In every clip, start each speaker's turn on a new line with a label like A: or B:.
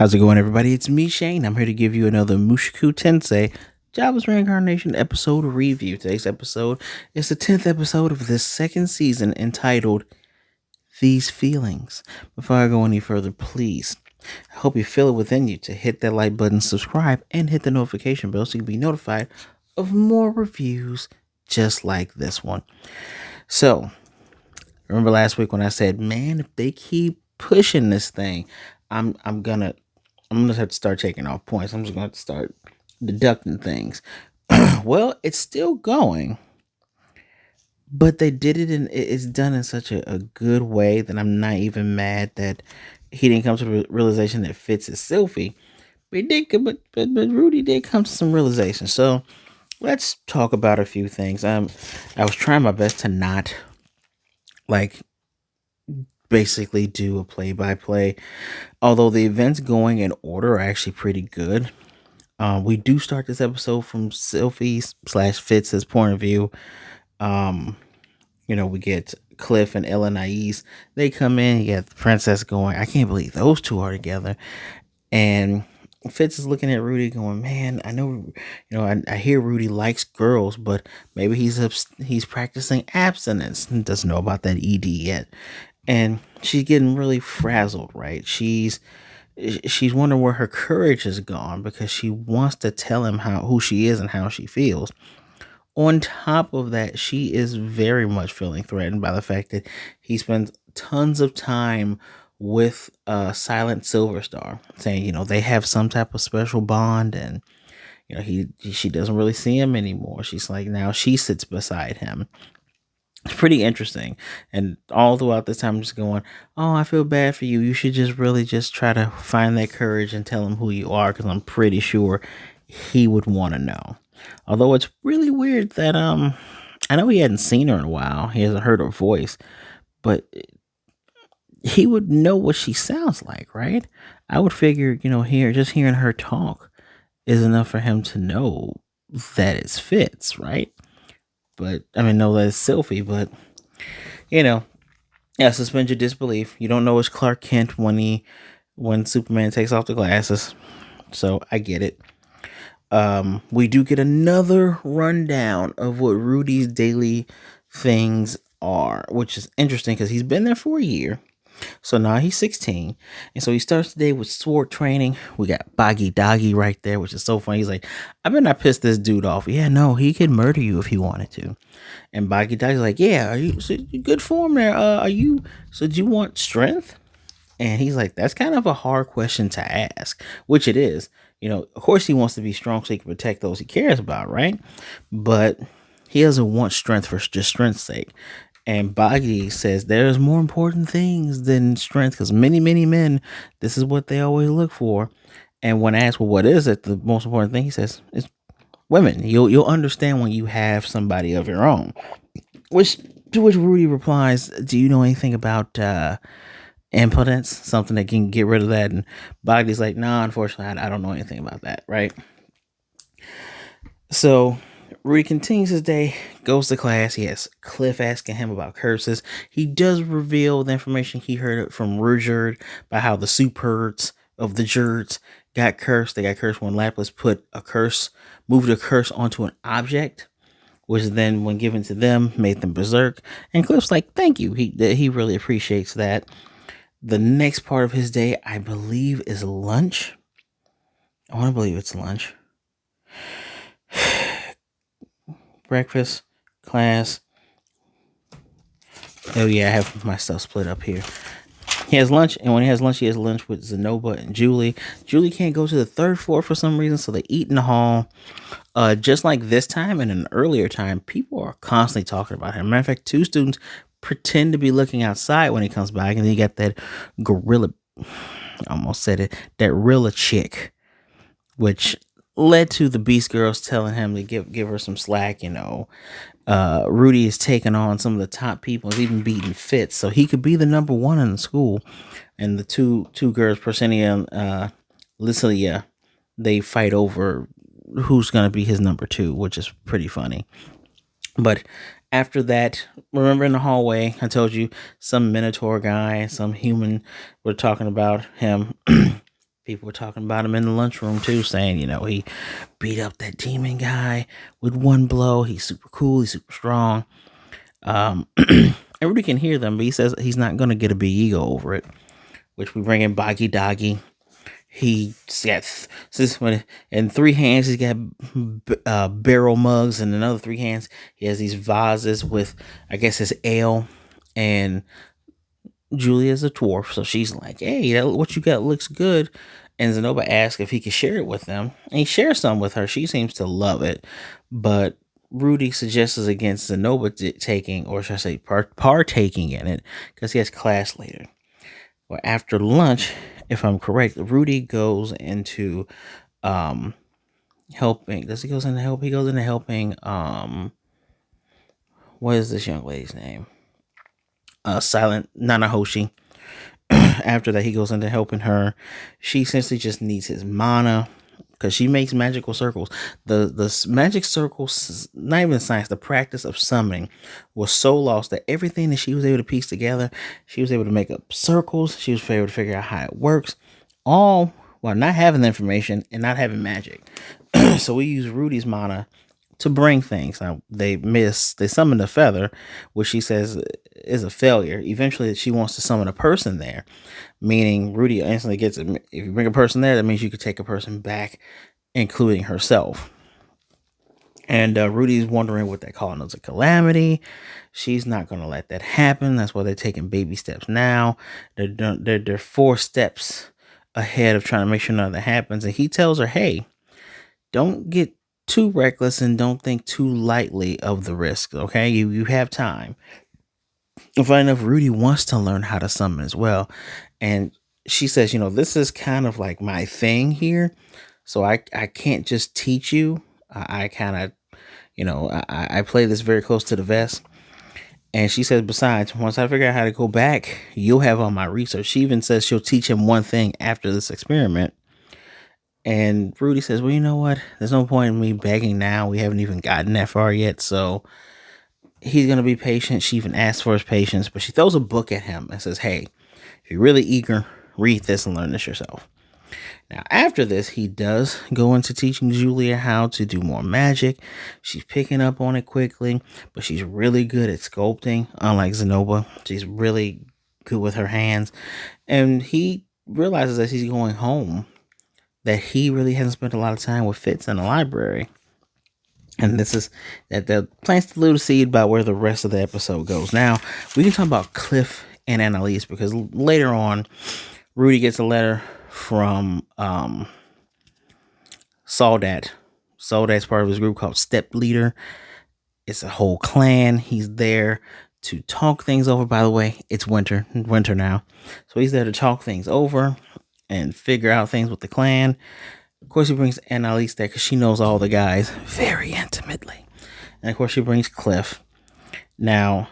A: How's it going, everybody? It's me, Shane. I'm here to give you another Mushoku Tensei Jobless Reincarnation episode review. Today's episode is the 10th episode of this second season entitled These Feelings. Before I go any further, please, I hope you feel it within you to hit that like button, subscribe, and hit the notification bell so you can be notified of more reviews just like this one. So, remember last week when I said, man, if they keep pushing this thing, I'm gonna have to start taking off points. I'm just gonna have to start deducting things. Well, it's still going, but they did it and it's done in such a good way that I'm not even mad that he didn't come to the realization that Fitz is Sophie. But he did, but Rudy did come to some realization. So let's talk about a few things. I was trying my best to not like basically do a play by play, although the events going in order are actually pretty good. We do start this episode from Sophie/Fitz's point of view. Um, we get Cliff and Ellenais. They come in. You get the princess going. I can't believe those two are together. And Fitz is looking at Rudy, going, "Man, I know, I hear Rudy likes girls, but maybe he's practicing abstinence and doesn't know about that ED yet." And she's getting really frazzled, right? She's wondering where her courage has gone because she wants to tell him who she is and how she feels. On top of that, she is very much feeling threatened by the fact that he spends tons of time with Silent Silver Star, saying, they have some type of special bond, and she doesn't really see him anymore. She's like, now she sits beside him. It's pretty interesting. And all throughout this time, I'm just going, oh, I feel bad for you. You should just really just try to find that courage and tell him who you are, because I'm pretty sure he would want to know. Although it's really weird that I know he hadn't seen her in a while. He hasn't heard her voice, but he would know what she sounds like, right? I would figure, hearing her talk is enough for him to know that it's Fitz, right? But I mean, no, that's Sophie, but you know, yeah, suspend your disbelief. You don't know it's Clark Kent when Superman takes off the glasses. So I get it. We do get another rundown of what Rudy's daily things are, which is interesting because he's been there for a year. So now he's 16. And so he starts the day with sword training. We got Boggy Doggy right there, which is so funny. He's like, I better not piss this dude off. Yeah, no, he could murder you if he wanted to. And Boggy Doggy's like, yeah, are you good form there? So do you want strength? And he's like, that's kind of a hard question to ask, which it is. Of course he wants to be strong so he can protect those he cares about, right? But he doesn't want strength for just strength's sake. And Boggy says there's more important things than strength because many, many men, this is what they always look for. And when asked, well, what is it? The most important thing, he says, it's women. You'll understand when you have somebody of your own. To which Rudy replies, do you know anything about impotence? Something that can get rid of that? And Boggy's like, nah, unfortunately, I don't know anything about that, right? So Rudy continues his day, goes to class. He has Cliff asking him about curses. He does reveal the information he heard from Rudeus about how the superherds of the Jerds got cursed. They got cursed when Lapis moved a curse onto an object, which then, when given to them, made them berserk. And Cliff's like, thank you. He really appreciates that. The next part of his day, I believe, is lunch. I want to believe it's lunch. Breakfast, class. Oh yeah, I have my stuff split up here. He has lunch, and when he has lunch, he has lunch with Zenoba and Julie. Julie can't go to the third floor for some reason, so they eat in the hall. Just like this time and an earlier time, people are constantly talking about him. Matter of fact, two students pretend to be looking outside when he comes back, and then you got that gorilla. I almost said it. That Rilla chick, which led to the Beast Girls telling him to give her some slack. Rudy is taking on some of the top people, is even beating Fitz, so he could be the number one in the school. And the two girls, Persinia and Lycilia, they fight over who's going to be his number two, which is pretty funny. But after that, remember in the hallway, I told you some Minotaur guy, some human, were talking about him. People were talking about him in the lunchroom too, saying, he beat up that demon guy with one blow. He's super cool. He's super strong. Everybody can hear them, but he says he's not going to get a big ego over it, which we bring in Boggy Doggy. He's got in three hands. He's got barrel mugs, and in other three hands he has these vases with, I guess, his ale. And Julia's a dwarf, so she's like, "Hey, what you got looks good." And Zenoba asks if he could share it with them, and he shares some with her. She seems to love it, but Rudy suggests against Zenoba taking, or should I say, partaking in it, because he has class later. Well, after lunch, if I'm correct, Rudy goes into helping. Does he goes into help? He goes into helping. What is this young lady's name? Silent Nana Hoshi. After that, he goes into helping her. She essentially just needs his mana because she makes magical circles. The magic circles, not even science, the practice of summoning was so lost that everything that she was able to piece together, she was able to make up circles. She was able to figure out how it works, all while not having the information and not having magic. So we use Rudy's mana to bring things. Now, they summoned a feather, which she says is a failure. Eventually, she wants to summon a person there, meaning Rudy instantly gets it. If you bring a person there, that means you could take a person back, including herself. And Rudy's wondering what they're calling as a calamity. She's not going to let that happen. That's why they're taking baby steps now. They're 4 steps ahead of trying to make sure none of that happens. And he tells her, hey, don't get too reckless and don't think too lightly of the risk. Okay, you have time. And funny enough, Rudy wants to learn how to summon as well, and she says, this is kind of like my thing here, so I can't just teach you. I kind of, I play this very close to the vest. And she says, besides, once I figure out how to go back, you'll have all my research. She even says she'll teach him one thing after this experiment. And Rudy says, well, you know what? There's no point in me begging now. We haven't even gotten that far yet. So he's going to be patient. She even asks for his patience, but she throws a book at him and says, hey, if you're really eager, read this and learn this yourself. Now, after this, he does go into teaching Julia how to do more magic. She's picking up on it quickly, but she's really good at sculpting, unlike Zenoba. She's really good with her hands. And he realizes as he's going home that he really hasn't spent a lot of time with Fitz in the library. And this is that plants the little seed about where the rest of the episode goes. Now, we can talk about Cliff and Annalise, because later on, Rudy gets a letter from Soldat. Soldat's part of his group called Step Leader. It's a whole clan. He's there to talk things over. By the way, it's winter now. So he's there to talk things over and figure out things with the clan. Of course, he brings Annalise there because she knows all the guys very intimately. And of course, she brings Cliff. Now,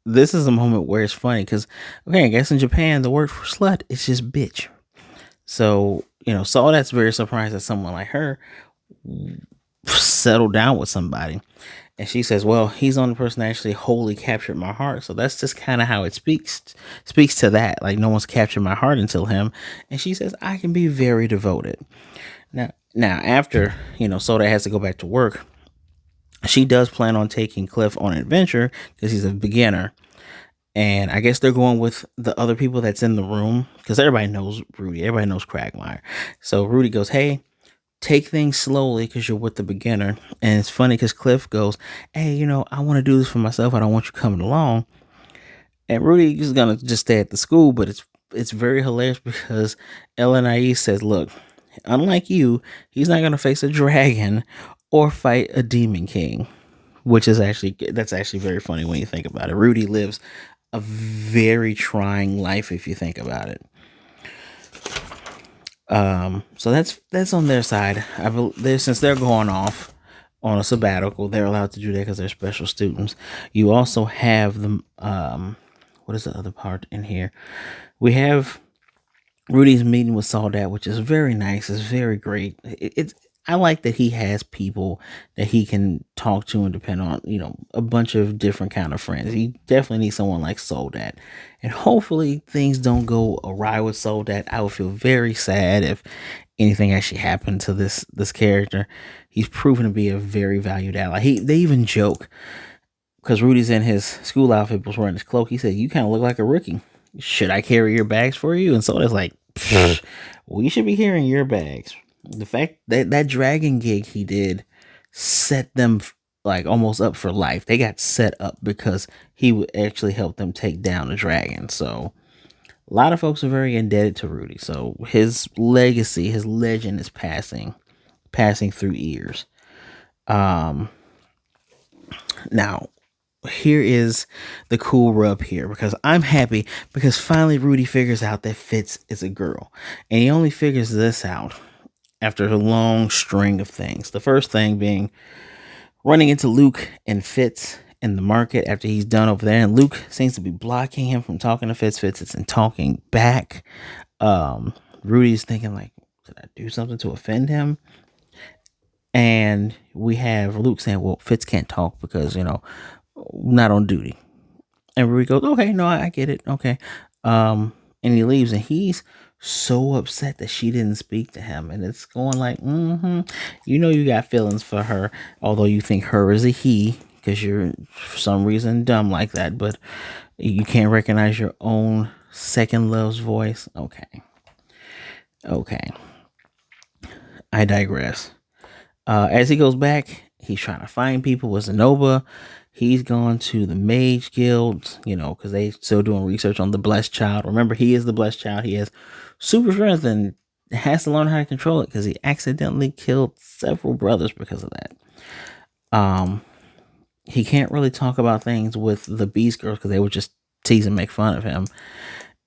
A: this is a moment where it's funny because, okay, I guess in Japan, the word for slut is just bitch. So, Soldat's very surprised that someone like her settled down with somebody. And she says, well, he's the only person that actually wholly captured my heart. So that's just kind of how it speaks to that. Like, no one's captured my heart until him. And she says, I can be very devoted. Now after, Soda has to go back to work, she does plan on taking Cliff on an adventure because he's a beginner. And I guess they're going with the other people that's in the room because everybody knows Rudy. Everybody knows Quagmire. So Rudy goes, hey, take things slowly because you're with the beginner. And it's funny because Cliff goes, hey, I want to do this for myself. I don't want you coming along. And Rudy is going to just stay at the school, but it's very hilarious because Elenais says, look, unlike you, he's not going to face a dragon or fight a demon king, which is that's actually very funny when you think about it. Rudy lives a very trying life if you think about it. So that's on their side. Since they're going off on a sabbatical, they're allowed to do that because they're special students. You also have the what is the other part in here? We have Rudy's meeting with Soldat, which is very nice. It's very great. I like that he has people that he can talk to and depend on, a bunch of different kind of friends. He definitely needs someone like Soldat. And hopefully things don't go awry with Soldat. I would feel very sad if anything actually happened to this character. He's proven to be a very valued ally. They even joke because Rudy's in his school outfit was wearing his cloak. He said, "You kind of look like a rookie. Should I carry your bags for you?" And Soldat's like, "We should be carrying your bags." The fact that dragon gig he did set them like almost up for life. They got set up because he would actually help them take down the dragon. So a lot of folks are very indebted to Rudy. So his legacy, his legend is passing through ears. Now here is the cool rub here, because I'm happy because finally Rudy figures out that Fitz is a girl, and he only figures this out after a long string of things. The first thing being running into Luke and Fitz in the market after he's done over there, and Luke seems to be blocking him from talking to Fitz. Fitz isn't talking back. Rudy's thinking like, did I do something to offend him? And we have Luke saying, well, Fitz can't talk because, not on duty. And Rudy goes, okay, no, I get it. Okay. And he leaves, and he's so upset that she didn't speak to him. And it's going like, you got feelings for her, although you think her is a he because you're for some reason dumb like that, but you can't recognize your own second love's voice. Okay. I digress. As he goes back, he's trying to find people with Zenoba. He's gone to the Mage Guild, because they still doing research on the Blessed Child. Remember, he is the Blessed Child. He has super strength and has to learn how to control it because he accidentally killed several brothers because of that. He can't really talk about things with the Beast Girls because they would just tease and make fun of him.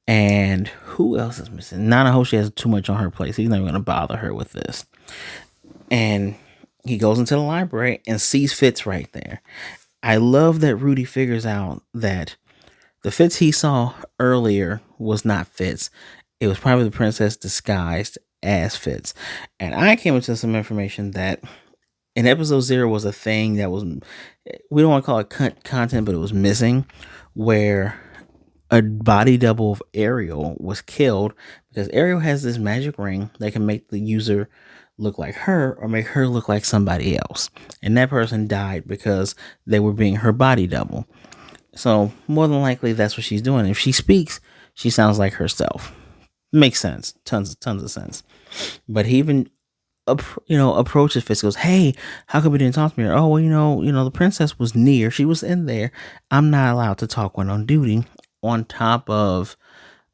A: And who else is missing? Nana Hoshi has too much on her plate. So he's not even going to bother her with this. And he goes into the library and sees Fitz right there. I love that Rudy figures out that the Fitz he saw earlier was not Fitz. It was probably the princess disguised as Fitz. And I came into some information that in episode 0 was a thing that was, we don't want to call it content, but it was missing, where a body double of Ariel was killed because Ariel has this magic ring that can make the user look like her or make her look like somebody else. And that person died because they were being her body double. So more than likely that's what she's doing. If she speaks, she sounds like herself. Makes sense. Tons of sense. But he even approaches Fitz, goes, "Hey, how come we didn't talk to me?" Oh, well, the princess was near. She was in there. I'm not allowed to talk when on duty. On top of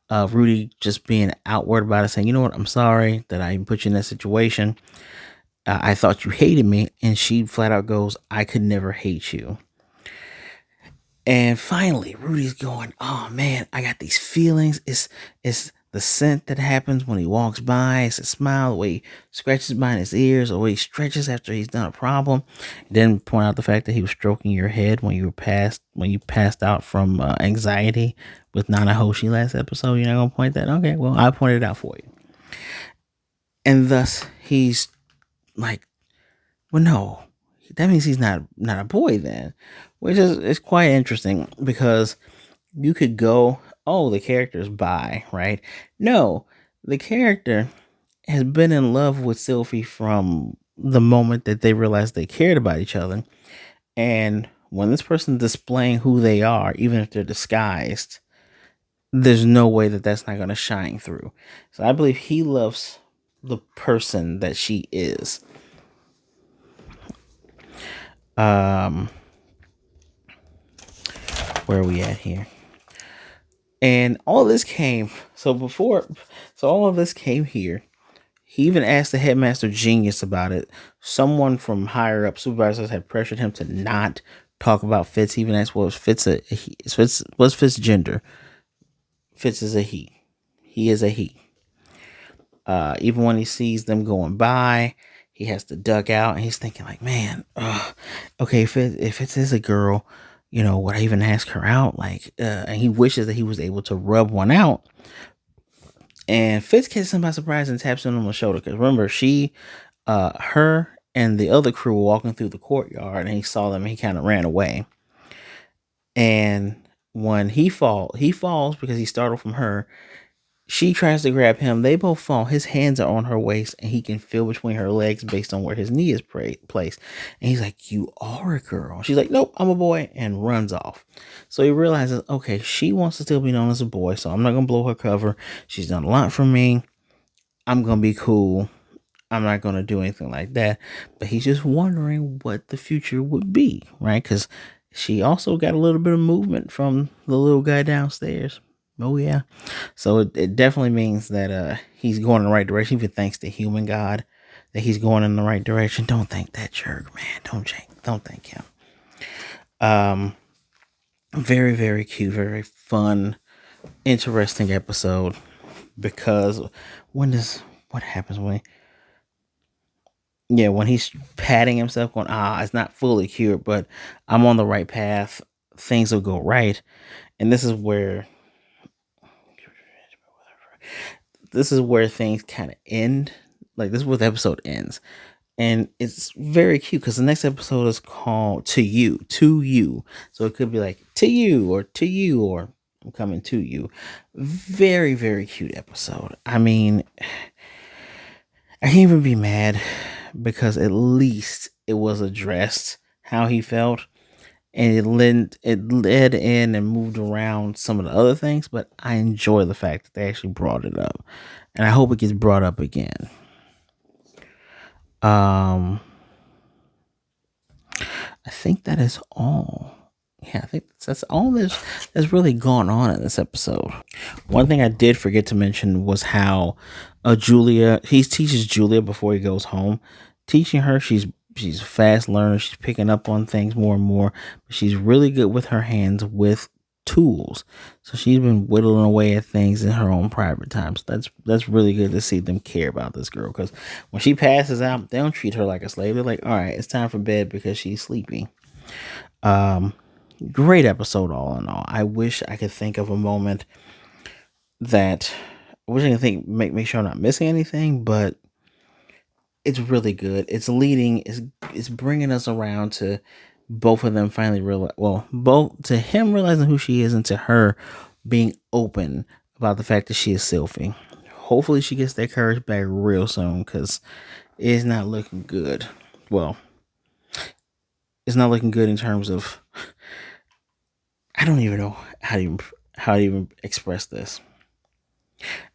A: Rudy just being outward about it, saying, "You know what? I'm sorry that I put you in that situation. I thought you hated me." And she flat out goes, "I could never hate you." And finally, Rudy's going, "Oh man, I got these feelings. It's the scent that happens when he walks by. It's a smile, the way he scratches behind his ears, or the way he stretches after he's done a problem." Then point out the fact that he was stroking your head when you passed out from anxiety with Nana Hoshi last episode. You're not gonna point that? Okay, well, I pointed it out for you. And thus he's like, well, no, that means he's not a boy then, which is quite interesting because you could go, oh, the character's bi, right? No, the character has been in love with Sophie from the moment that they realized they cared about each other. And when this person's displaying who they are, even if they're disguised, there's no way that that's not going to shine through. So I believe he loves the person that she is. Where are we at here? And all this came, all of this came here. He even asked the headmaster genius about it. Someone from higher up supervisors had pressured him to not talk about Fitz. He even asked, what's Fitz gender? Fitz is a he. He is a he. Even when he sees them going by, he has to duck out, and he's thinking like, man, okay, if Fitz is a girl, would I even ask her out? Like, and he wishes that he was able to rub one out. And Fitz catches him by surprise and taps him on the shoulder. Because remember, she her and the other crew were walking through the courtyard, and he saw them and he kind of ran away. And when he falls because he startled from her. She tries to grab him. They both fall. His hands are on her waist, and he can feel between her legs based on where his knee is placed. And he's like, "You are a girl." She's like, "Nope, I'm a boy," and runs off. So he realizes, okay, she wants to still be known as a boy, so I'm not gonna blow her cover. She's done a lot for me. I'm gonna be cool. I'm not gonna do anything like that. But he's just wondering what the future would be, right? Because she also got a little bit of movement from the little guy downstairs. Oh yeah. So it definitely means that he's going in the right direction, even thanks to human God, that he's going in the right direction. Don't thank that jerk, man. Don't thank him. Very, very cute, very, very fun, interesting episode. Because what happens when he's patting himself going, it's not fully cured, but I'm on the right path. Things will go right. And this is where things kind of end. Like, this is where the episode ends. And it's very cute because the next episode is called To You. So it could be like to you, or I'm coming to you. Very, very cute episode. I mean, I can't even be mad because at least it was addressed how he felt. And it led in and moved around some of the other things, but I enjoy the fact that they actually brought it up, and I hope it gets brought up again. I think that is all. Yeah, I think that's all that's really gone on in this episode. One thing I did forget to mention was how Julia, he teaches Julia before he goes home, teaching her she's a fast learner. She's picking up on things more and more, but she's really good with her hands with tools. So she's been whittling away at things in her own private time. So that's really good to see them care about this girl, because when she passes out, they don't treat her like a slave. They're like, all right, it's time for bed because she's sleepy. Great episode all in all. I wish I could think of a moment that I wish I could think, make sure I'm not missing anything, but it's really good. It's bringing us around to both of them finally both to him realizing who she is and to her being open about the fact that she is Sophie. Hopefully she gets that courage back real soon, because it's not looking good. Well, it's not looking good in terms of, I don't even know how to even express this.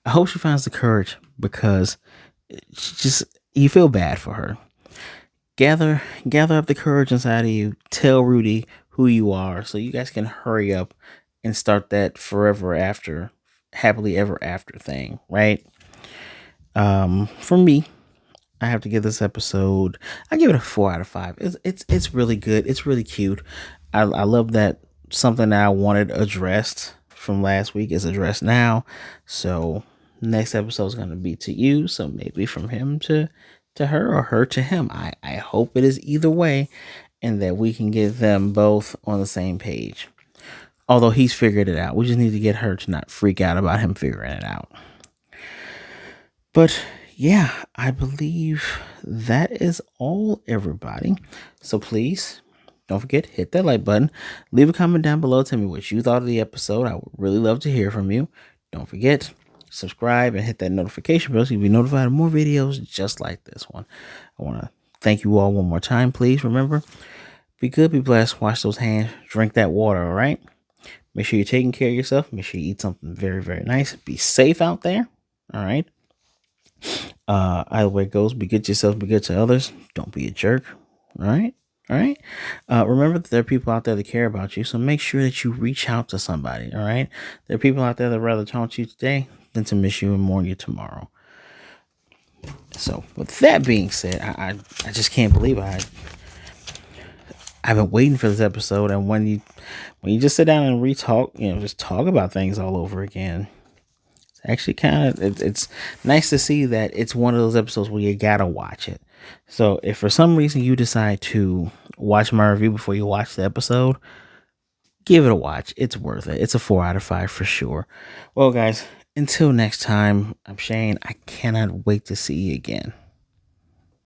A: I hope she finds the courage, because you feel bad for her. Gather up the courage inside of you. Tell Rudy who you are, so you guys can hurry up and start that happily ever after thing, right? For me, I have to give this episode, I give it a 4 out of 5. It's really good. It's really cute. I love that something that I wanted addressed from last week is addressed now. So next episode is going to be To You. So maybe from him to her, or her to him. I hope it is either way, and that we can get them both on the same page. Although he's figured it out. We just need to get her to not freak out about him figuring it out. But yeah, I believe that is all, everybody. So please don't forget, hit that like button. Leave a comment down below. Tell me what you thought of the episode. I would really love to hear from you. Don't forget, subscribe and hit that notification bell so you'll be notified of more videos just like this one. I want to thank you all one more time. Please remember, be good, be blessed, wash those hands, drink that water, all right? Make sure you're taking care of yourself. Make sure you eat something very, very nice. Be safe out there, all right? Either way it goes, be good to yourself, be good to others. Don't be a jerk, all right? All right. Remember that there are people out there that care about you, so make sure that you reach out to somebody. All right. There are people out there that rather talk to you today than to miss you and mourn you tomorrow. So, with that being said, I just can't believe I've been waiting for this episode, and when you just sit down and re-talk, just talk about things all over again. It's actually it's nice to see that it's one of those episodes where you gotta watch it. So if for some reason you decide to watch my review before you watch the episode, give it a watch. It's worth it. It's a 4 out of 5 for sure. Well, guys, until next time, I'm Shane. I cannot wait to see you again.